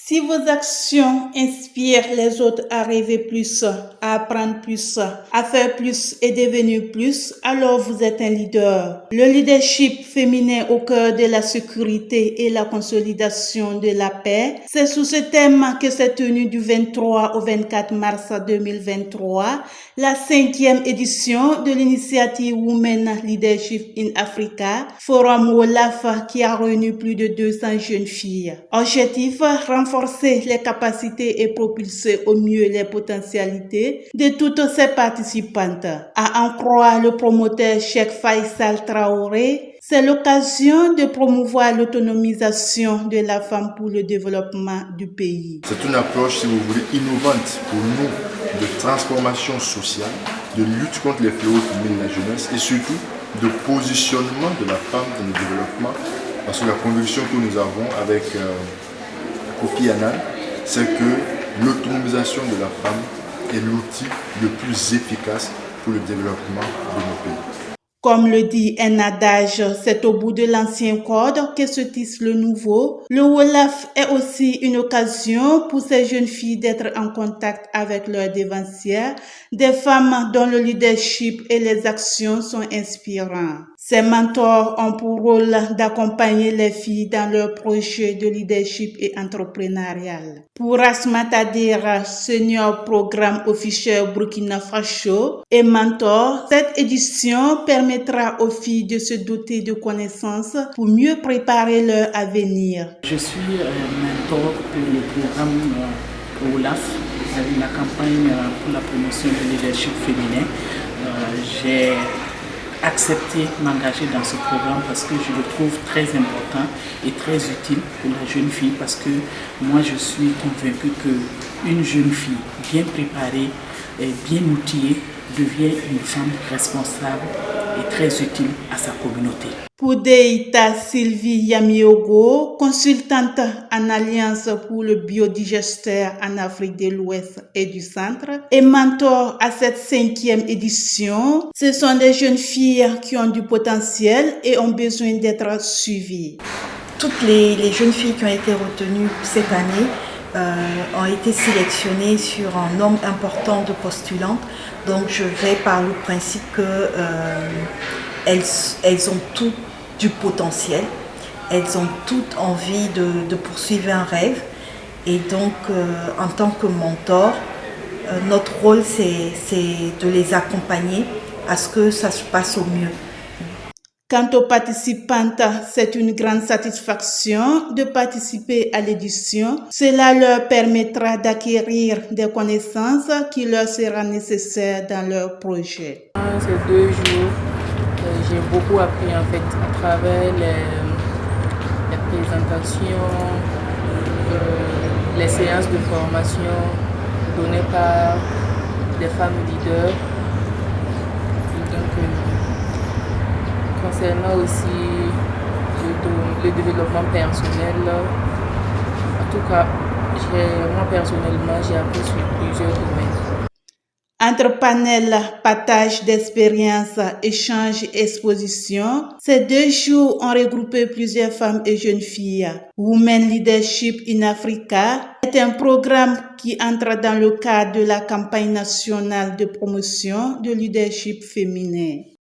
Si vos actions inspirent les autres à rêver plus, à apprendre plus, à faire plus et devenir plus, alors vous êtes un leader. Le leadership féminin au cœur de la sécurité et la consolidation de la paix, c'est sous ce thème que s'est tenue du 23 au 24 mars 2023 la 5e édition de l'initiative Women Leadership in Africa, Forum WOLAF qui a réuni plus de 200 jeunes filles. Objectif, renforcer les capacités et propulser au mieux les potentialités de toutes ces participantes. À en croire le promoteur Cheikh Faisal Traoré, c'est l'occasion de promouvoir l'autonomisation de la femme pour le développement du pays. C'est une approche, si vous voulez, innovante pour nous de transformation sociale, de lutte contre les fléaux qui minent la jeunesse et surtout de positionnement de la femme dans le développement. Parce que la conviction que nous avons avec Kofi Annan, c'est que l'autonomisation de la femme est l'outil le plus efficace pour le développement de nos pays. Comme le dit un adage, c'est au bout de l'ancien code que se tisse le nouveau. Le WOLAF est aussi une occasion pour ces jeunes filles d'être en contact avec leurs devancières, des femmes dont le leadership et les actions sont inspirants. Ces mentors ont pour rôle d'accompagner les filles dans leurs projets de leadership et entrepreneurial. Pour Asmata Dera, senior programme officiel Burkina Faso et mentor, cette édition permettra aux filles de se doter de connaissances pour mieux préparer leur avenir. Je suis mentor pour le programme WOLAF, la campagne pour la promotion du leadership féminin. J'ai accepté m'engager dans ce programme parce que je le trouve très important et très utile pour la jeune fille parce que moi je suis convaincue qu'une jeune fille bien préparée et bien outillée devient une femme responsable et très utile à sa communauté. Pour Deita Sylvie Yamiogo, consultante en Alliance pour le biodigesteur en Afrique de l'Ouest et du Centre, et mentor à cette 5e édition, ce sont des jeunes filles qui ont du potentiel et ont besoin d'être suivies. Toutes les jeunes filles qui ont été retenues cette année ont été sélectionnées sur un nombre important de postulantes. Donc je vais par le principe qu'elles ont toutes du potentiel, elles ont toutes envie de poursuivre un rêve. Et donc en tant que mentor, notre rôle c'est de les accompagner à ce que ça se passe au mieux. Quant aux participantes, c'est une grande satisfaction de participer à l'édition. Cela leur permettra d'acquérir des connaissances qui leur seront nécessaires dans leur projet. Ces 2 jours, j'ai beaucoup appris en fait à travers les présentations, les séances de formation données par des femmes leaders. Concernant aussi le développement personnel, en tout cas, moi personnellement, j'ai appris sur plusieurs domaines. Entre panels, partage d'expériences, échanges et expositions, ces 2 jours ont regroupé plusieurs femmes et jeunes filles. Women Leadership in Africa est un programme qui entre dans le cadre de la campagne nationale de promotion de leadership féminin.